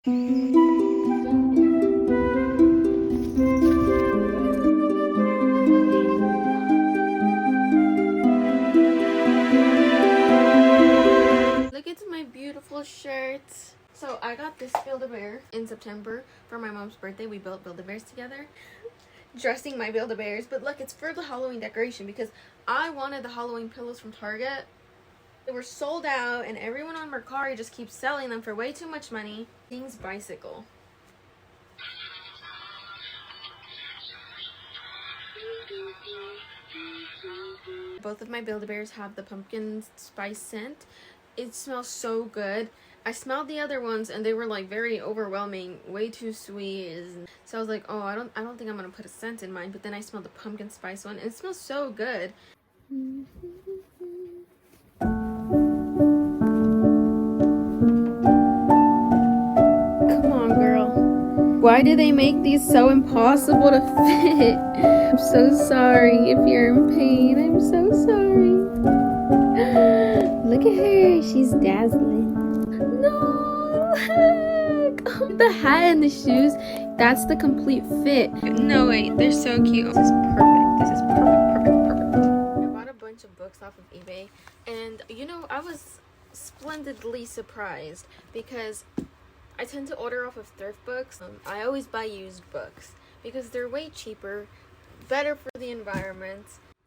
Look at my beautiful shirt. So I got this Build-A-Bear in September for my mom's birthday. We built Build-A-Bears together. Dressing my Build-A-Bears, but look, it's for the Halloween decoration because I wanted the Halloween pillows from Target. They were sold out and everyone on Mercari just keeps selling them for way too much money. King's bicycle. Both of my Build-A-Bears have the pumpkin spice scent. It smells so good. I smelled the other ones and they were like very overwhelming, way too sweet. So I was like, oh, I don't think I'm gonna put a scent in mine. But then I smelled the pumpkin spice one and it smells so good. Come on, girl. Why do they make these so impossible to fit? I'm so sorry if you're in pain. I'm so sorry. Look at her. She's dazzling. No! Look! The hat and the shoes. That's the complete fit. No, wait. They're so cute. This is perfect. This is perfect. I bought a bunch of books off of eBay. And, you know, I was splendidly surprised because I tend to order off of thrift books. I always buy used books because they're way cheaper, better for the environment.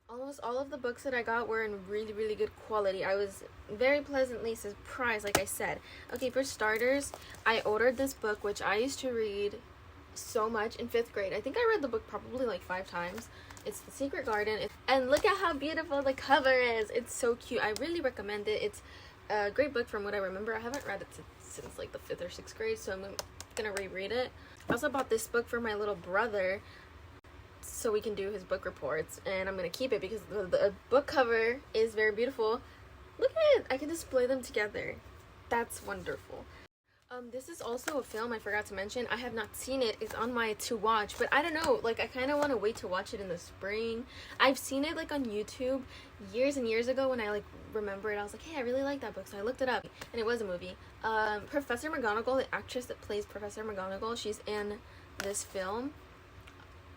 Almost all of the books that I got were in really, really good quality. I was very pleasantly surprised, like I said. Okay, for starters, I ordered this book, which I used to read so much in 5th grade. I think I read the book probably like 5 times. It's The Secret Garden. And look at how beautiful the cover is. It's so cute. I really recommend it. It's a great book from what I remember. I haven't read it since like the 5th or 6th grade, so I'm gonna reread it. I also bought this book for my little brother so we can do his book reports, and I'm gonna keep it because the book cover is very beautiful. Look at it! I can display them together. That's wonderful. This is also a film I forgot to mention. I have not seen it. It's on my to watch, but I don't know, like I kind of want to wait to watch it in the spring. I've seen it like on YouTube years and years ago when I like remember it. I was like, hey, I really like that book, so I looked it up and it was a movie. Professor McGonagall, the actress that plays Professor McGonagall, she's in this film.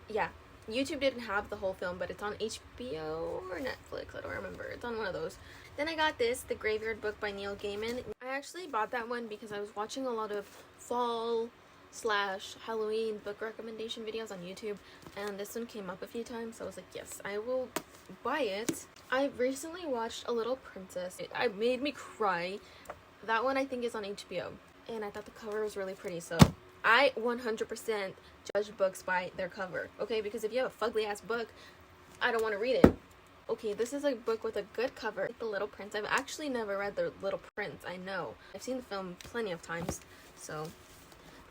Yeah, YouTube didn't have the whole film, but it's on HBO or Netflix. I don't remember. It's on one of those. Then I got this, The Graveyard Book by Neil Gaiman. I actually bought that one because I was watching a lot of fall/Halloween book recommendation videos on YouTube, and this one came up a few times, so I was like, yes, I will buy it. I recently watched A Little Princess. It made me cry. That one I think is on HBO, and I thought the cover was really pretty, so I 100% judge books by their cover, okay? Because if you have a fugly ass book, I don't want to read it. Okay, this is a book with a good cover. The Little Prince. I've actually never read The Little Prince, I know. I've seen the film plenty of times, so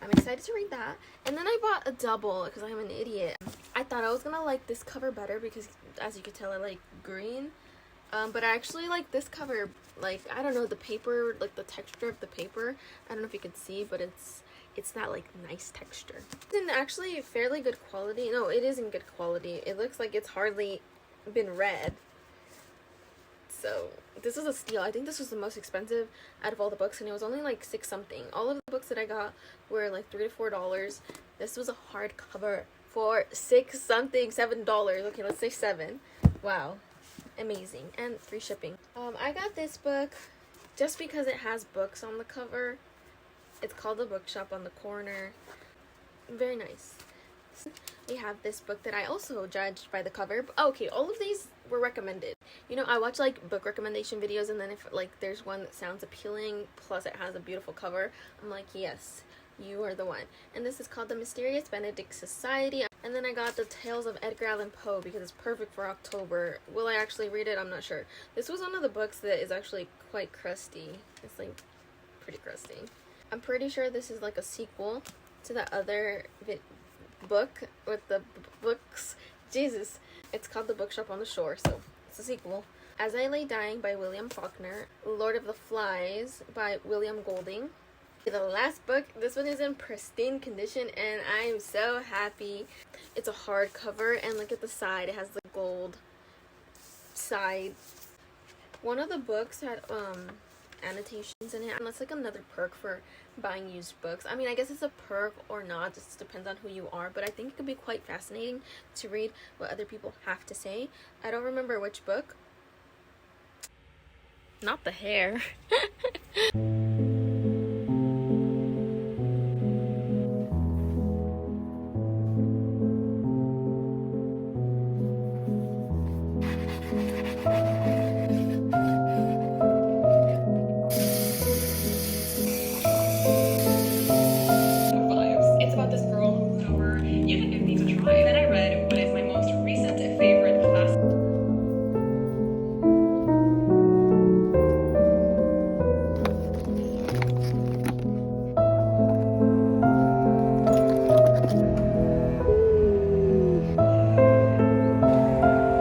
I'm excited to read that. And then I bought a double because I'm an idiot. I thought I was gonna like this cover better because, as you can tell, I like green. But I actually like this cover. Like, I don't know, the paper, like the texture of the paper. I don't know if you can see, but it's that like nice texture. It's in actually fairly good quality. No, it is in good quality. It looks like it's hardly been read. So this is a steal. I think this was the most expensive out of all the books, and it was only like $6 something. All of the books that I got were like $3 to $4. This was a hardcover for $6 something, $7. Okay, let's say 7. Wow, amazing. And free shipping. I got this book just because it has books on the cover. It's called The Bookshop on the Corner. Very nice. We have this book that I also judged by the cover. Okay, all of these were recommended. You know, I watch like book recommendation videos, and then if like there's one that sounds appealing plus it has a beautiful cover, I'm like, yes, you are the one. And this is called The Mysterious Benedict Society. And then I got The Tales of Edgar Allan Poe because it's perfect for October. Will I actually read it? I'm not sure. This was one of the books that is actually quite crusty. It's like pretty crusty. I'm pretty sure this is like a sequel to the other book with the books. Jesus. It's called The Bookshop on the Shore, so it's a sequel. As I Lay Dying by William Faulkner. Lord of the Flies by William Golding. The last book, this one is in pristine condition, and I am so happy. It's a hardcover, and look at the side. It has the gold side. One of the books had annotations in it, and that's like another perk for buying used books. I mean, I guess it's a perk or not, just depends on who you are, but I think it could be quite fascinating to read what other people have to say. I don't remember which book. Not the hair. It's about this girl who went over, you can give these a try. Then I read what is my most recent favorite class.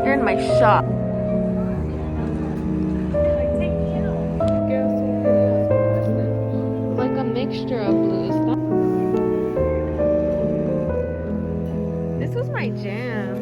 You're in my shop. Like a mixture of blues. This was my jam.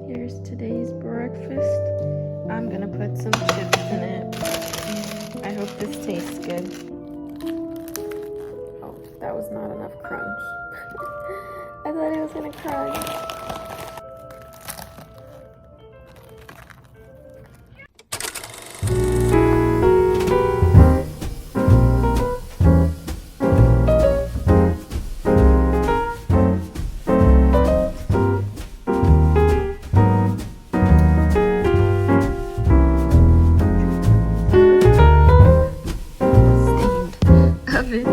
Here's today's breakfast. I'm gonna put some chips in it. I hope this tastes good. Oh, that was not enough crunch. I thought it was gonna crunch. Okay.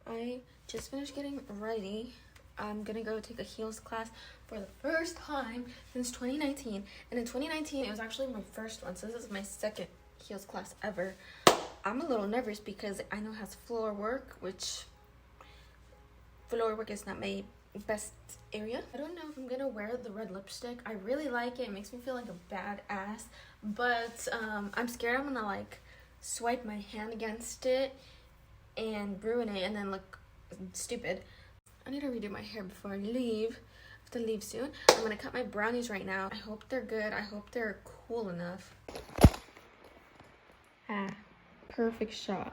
I just finished getting ready. I'm gonna go take a heels class for the first time since 2019. And in 2019, it was actually my first one. So this is my second heels class ever. I'm a little nervous because I know it has floor work, which floor work is not my best area. I don't know if I'm gonna wear the red lipstick. I really like it. It makes me feel like a badass. But I'm scared I'm gonna like swipe my hand against it and ruin it and then look stupid. I need to redo my hair before I leave. I have to leave soon. I'm gonna cut my brownies right now. I hope they're good. I hope they're cool enough. Ah, perfect shot.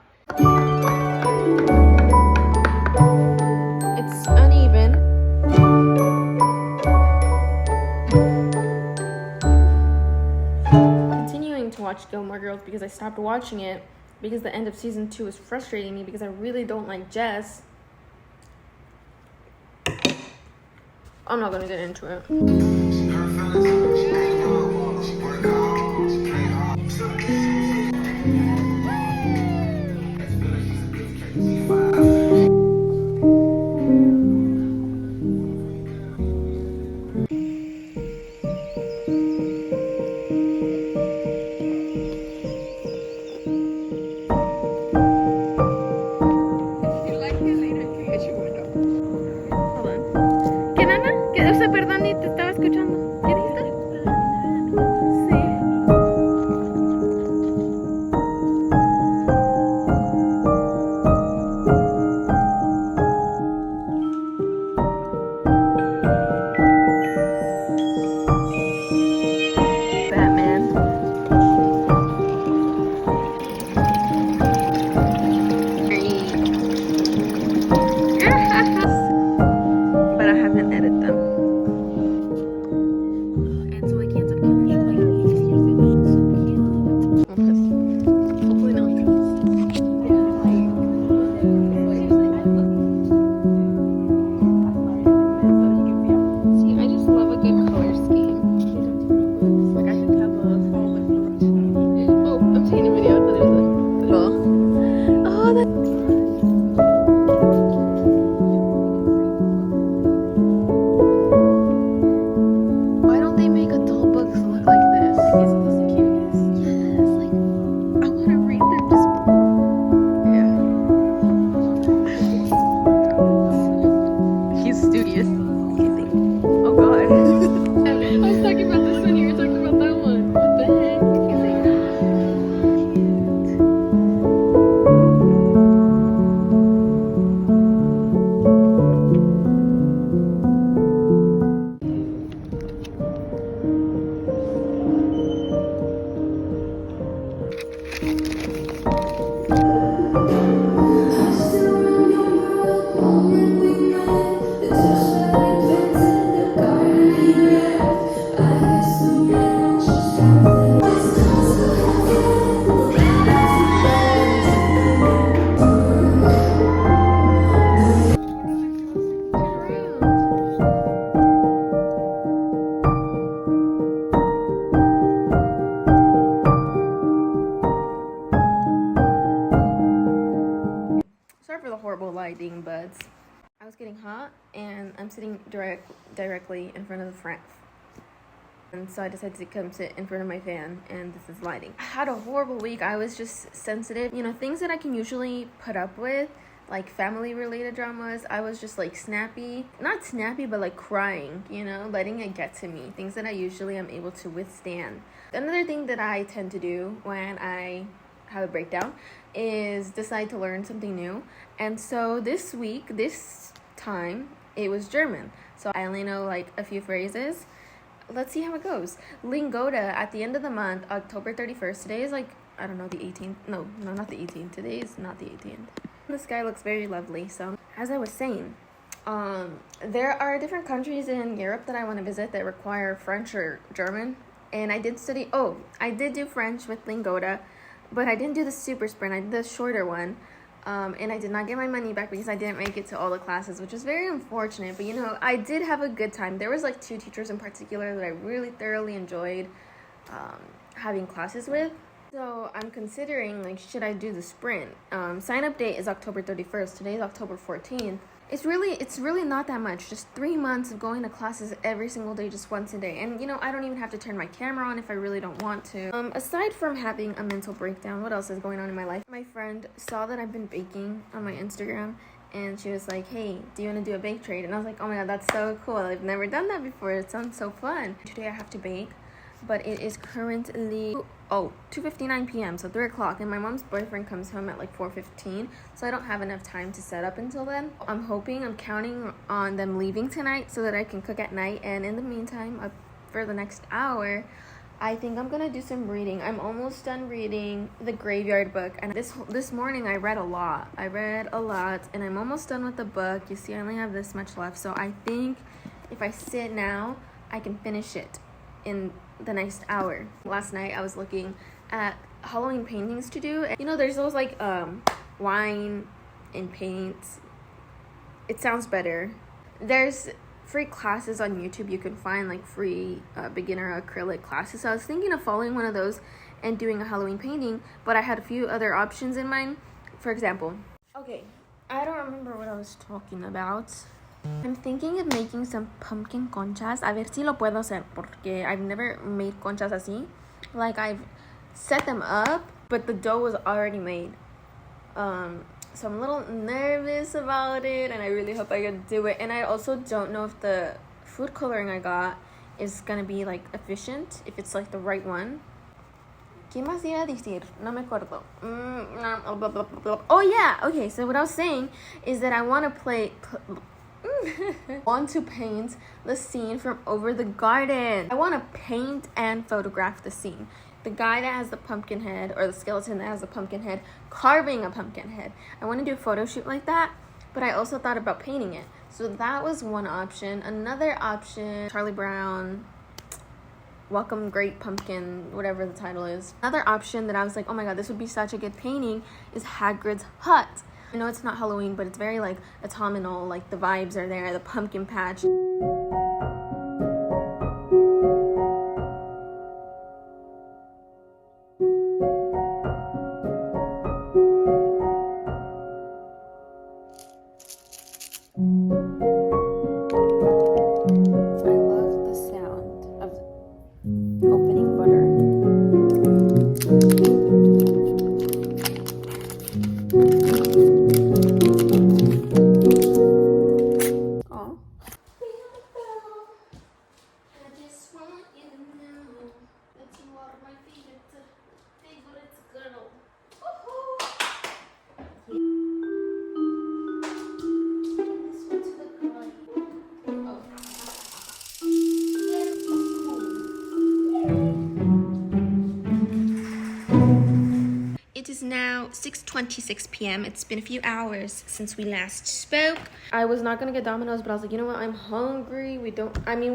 It's uneven. Continuing to watch Gilmore Girls because I stopped watching it because the end of season 2 is frustrating me because I really don't like Jess. I'm not gonna get into it. Hold on. ¿Qué, nana? ¿Qué? O sea, perdón, ni te estaba escuchando. ¿Qué dijiste? Hopefully no one comes. See, I just love a good color scheme. Like I can have a fall with blue. Oh, I'm taking a video. I thought it was a little. Oh, that. Why don't they make adult books look like this? Isn't this the cutest? Yes, like I want to read them. Just yeah. He's studious. Oh God. I was talking about this one. You were talking about that one. What the heck? Sorry for the horrible lighting, buds. I was getting hot, and I'm sitting directly in front of the fan. And so I decided to come sit in front of my fan, and this is lighting. I had a horrible week. I was just sensitive. You know, things that I can usually put up with, like family-related dramas, I was just like snappy. Not snappy, but like crying, you know, letting it get to me. Things that I usually am able to withstand. Another thing that I tend to do when I have a breakdown is decide to learn something new. And so this time, it was German. So I only know like a few phrases. Let's see how it goes. Lingoda at the end of the month, October 31st. Today is like, I don't know, the 18th. No, not the 18th. Today is not the 18th. The sky looks very lovely. So as I was saying, there are different countries in Europe that I want to visit that require French or German. And I did do French with Lingoda, but I didn't do the super sprint. I did the shorter one. And I did not get my money back because I didn't make it to all the classes, which was very unfortunate. But, you know, I did have a good time. There was like 2 teachers in particular that I really thoroughly enjoyed having classes with. So I'm considering, like, should I do the sprint? Sign-up date is October 31st. Today is October 14th. It's really not that much. Just 3 months of going to classes every single day, just once a day. And, you know, I don't even have to turn my camera on if I really don't want to. Aside from having a mental breakdown, what else is going on in my life? My friend saw that I've been baking on my Instagram, and she was like, hey, do you want to do a bake trade? And I was like, oh my God, that's so cool. I've never done that before. It sounds so fun. Today I have to bake, but it is currently 2:59 p.m. so 3 o'clock, and my mom's boyfriend comes home at like 4:15, so I don't have enough time to set up until then. I'm counting on them leaving tonight so that I can cook at night, and in the meantime, for the next hour, I think I'm gonna do some reading. I'm almost done reading the Graveyard book, and this morning I read a lot, and I'm almost done with the book. You see, I only have this much left, so I think if I sit now, I can finish it in the next hour. Last night I was looking at Halloween paintings to do. You know, there's those like wine and paints. It sounds better. There's free classes on YouTube. You can find like free beginner acrylic classes. So I was thinking of following one of those and doing a Halloween painting, but I had a few other options in mind. For example, okay, I don't remember what I was talking about. I'm thinking of making some pumpkin conchas. A ver si lo puedo hacer, porque I've never made conchas así. Like, I've set them up, but the dough was already made. So I'm a little nervous about it, and I really hope I can do it. And I also don't know if the food coloring I got is gonna be like efficient, if it's like the right one. ¿Qué más iba a decir? No me acuerdo. Oh yeah, okay, so what I was saying is that I want to paint the scene from Over the Garden. I want to paint and photograph the scene. The guy that has the pumpkin head, or the skeleton that has the pumpkin head, carving a pumpkin head. I want to do a photo shoot like that, but I also thought about painting it. So that was one option. Another option, Charlie Brown. Welcome Great Pumpkin, whatever the title is. Another option that I was like, oh my god, this would be such a good painting is Hagrid's hut. I know it's not Halloween, but it's very like autumnal, like the vibes are there, the pumpkin patch. It is now 6:26 p.m. It's been a few hours since we last spoke. I was not gonna get Domino's, but I was like, you know what? I'm hungry. We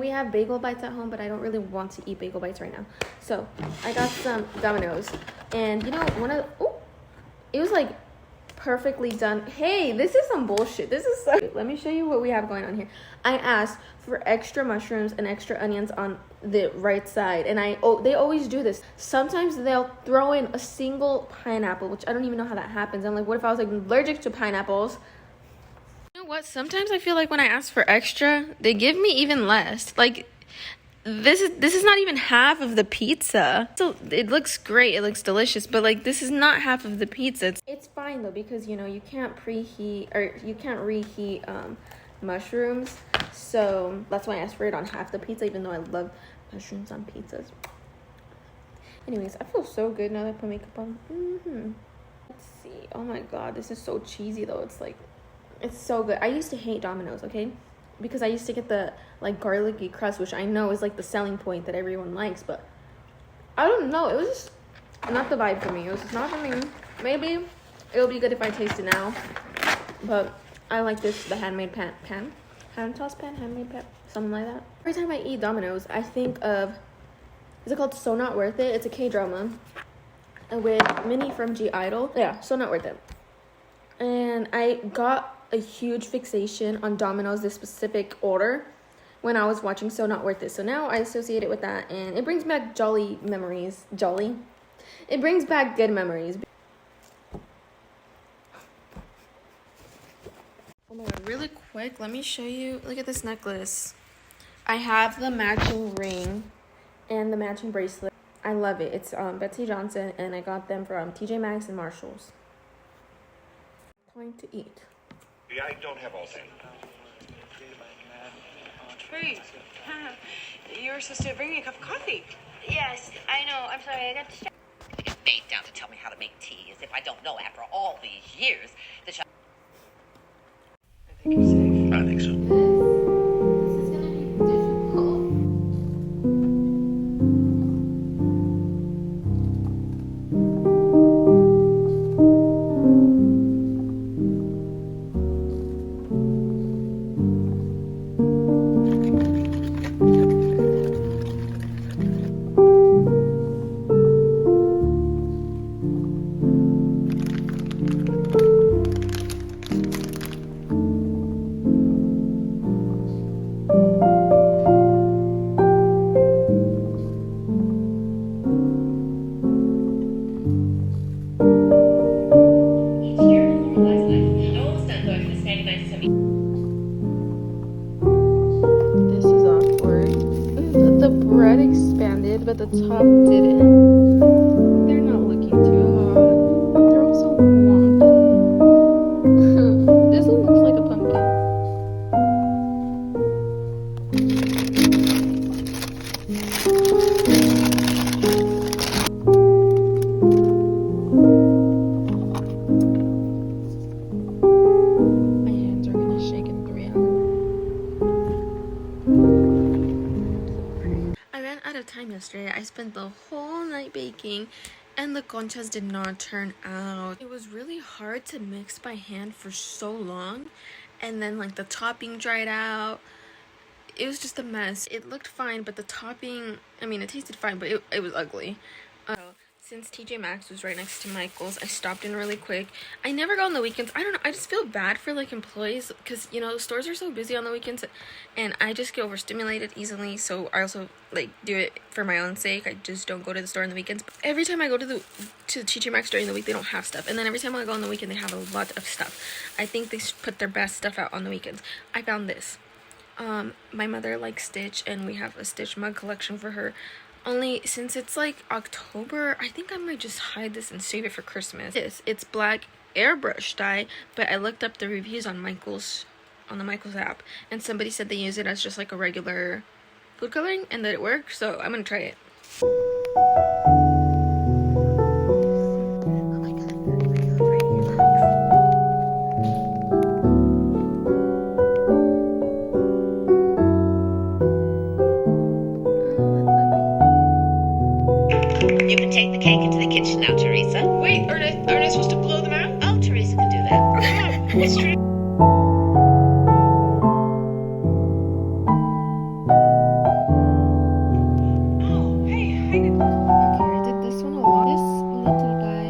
have bagel bites at home, but I don't really want to eat bagel bites right now. So I got some Domino's, and you know, it was like perfectly done. Hey, this is some bullshit. Let me show you what we have going on here. I asked for extra mushrooms and extra onions on the right side, and they always do this. Sometimes they'll throw in a single pineapple, which I don't even know how that happens. I'm like, what if I was like allergic to pineapples? You know what? Sometimes I feel like when I ask for extra, they give me even less. Like this is not even half of the pizza. So it looks great, it looks delicious, but like this is not half of the pizza. It's fine though, because you know you can't reheat mushrooms, so that's why I asked for it on half the pizza, even though I love mushrooms on pizzas. Anyways, I feel so good now that I put makeup on. Let's see. Oh my god, this is so cheesy though. It's so good. I used to hate Domino's, okay, because I used to get the like garlicky crust, which I know is like the selling point that everyone likes, but I don't know, it was just not the vibe for me. It was just not for me. Maybe it'll be good if I taste it now, but I like the handmade hand toss pan, handmade pan, something like that. Every time I eat Domino's, I think of, is it called So Not Worth It? It's a K-drama with Minnie from G-Idol. Yeah, So Not Worth It. And I got a huge fixation on Domino's, this specific order, when I was watching So Not Worth It. So now I associate it with that, and it brings back jolly memories. It brings back good memories. Oh my god, really quick, let me show you. Look at this necklace. I have the matching ring and the matching bracelet. I love it. It's Betsy Johnson, and I got them from TJ Maxx and Marshalls. Time to eat. Yeah, I don't have all day. Wait, you were supposed to bring me a cup of coffee. Yes, I know. I'm sorry, I got distracted. To get Dave down to tell me how to make tea, as if I don't know after all these years that she... I think you're safe. I think so. This is gonna be difficult. This is awkward. The bread expanded, but the top didn't. They're not looking too hot. They're also wonky. This one looks like a pumpkin. My hands are gonna shake in 3 hours. I ran out of time yesterday. I spent the whole night baking, and the conchas did not turn out. It was really hard to mix by hand for so long, and then like the topping dried out. it was just a mess. It looked fine, but the topping, I mean, it tasted fine, but it was ugly. Since TJ Maxx was right next to Michael's, I stopped in really quick. I never go on the weekends. I don't know. I just feel bad for like employees because, you know, stores are so busy on the weekends and I just get overstimulated easily. So I also like do it for my own sake. I just don't go to the store on the weekends. But every time I go to TJ Maxx during the week, they don't have stuff. And then every time I go on the weekend, they have a lot of stuff. I think they put their best stuff out on the weekends. I found this. My mother likes Stitch and we have a Stitch mug collection for her. Only since it's like October, I think I might just hide this and save it for Christmas. It's black airbrush dye, but I looked up the reviews on the Michael's app, and somebody said they use it as just like a regular food coloring and that it works, so I'm gonna try it. You can take the cake into the kitchen now, Teresa. Wait, aren't I supposed to blow them out? Oh, Teresa can do that. It's true. Oh, hey, I did. Okay, I did this one a lot. This little guy,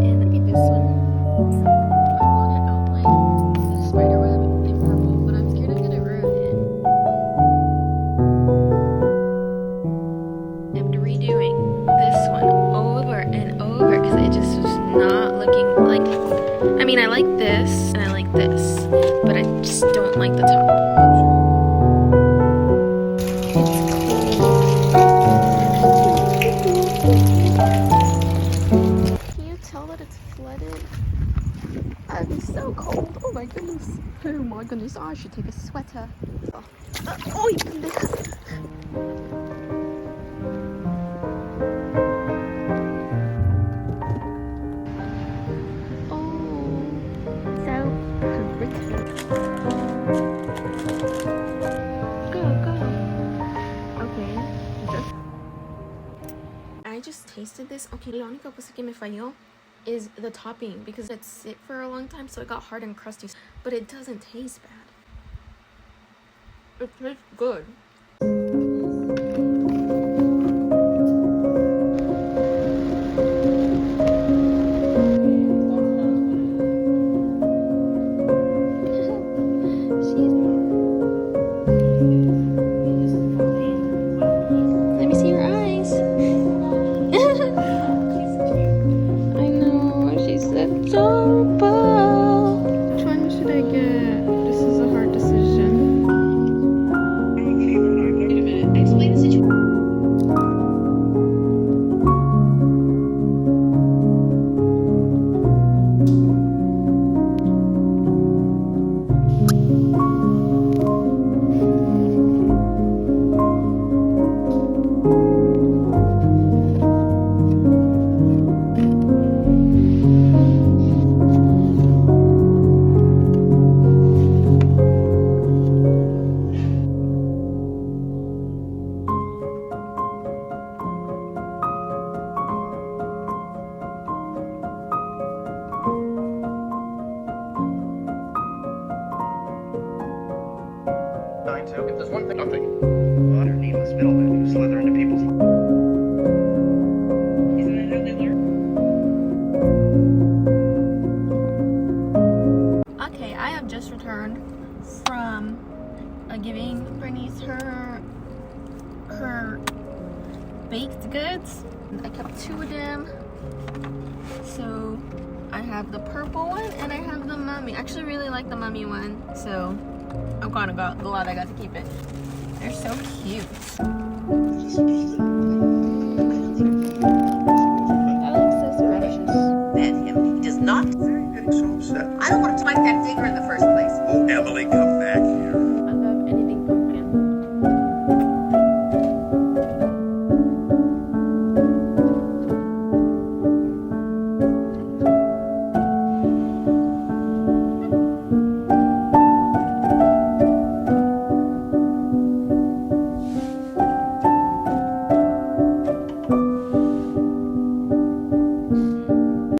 and maybe this one. I want to outline the spider web in purple, but I'm scared I'm gonna ruin it. I'm redoing this one over and over because it just was not looking like. I mean, I like this and I like this, but I just don't like the top. Can you tell that it's flooded? I'm so cold. Oh my goodness. Oh my goodness. Oh, I should take a sweater. Oh, pendeja. I just tasted this. Okay, la única cosa que me falló is the topping because it sit for a long time, so it got hard and crusty. But it doesn't taste bad. It tastes good. Let me see your eyes. I know, she's adorable. Which one should I get? This is a hard decision. Wait a minute. Explain the situation. If there's one thing, nothing. A lot of needless middlemen who slither into people's lives. Isn't that how they learn? Okay, I have just returned from giving Bernice her baked goods. I kept 2 of them. So I have the purple one and I have the mummy. I actually really like the mummy one, so I'm kind of glad I got to keep it. They're so cute. That him. He does not. Why are you getting so upset? I don't want to my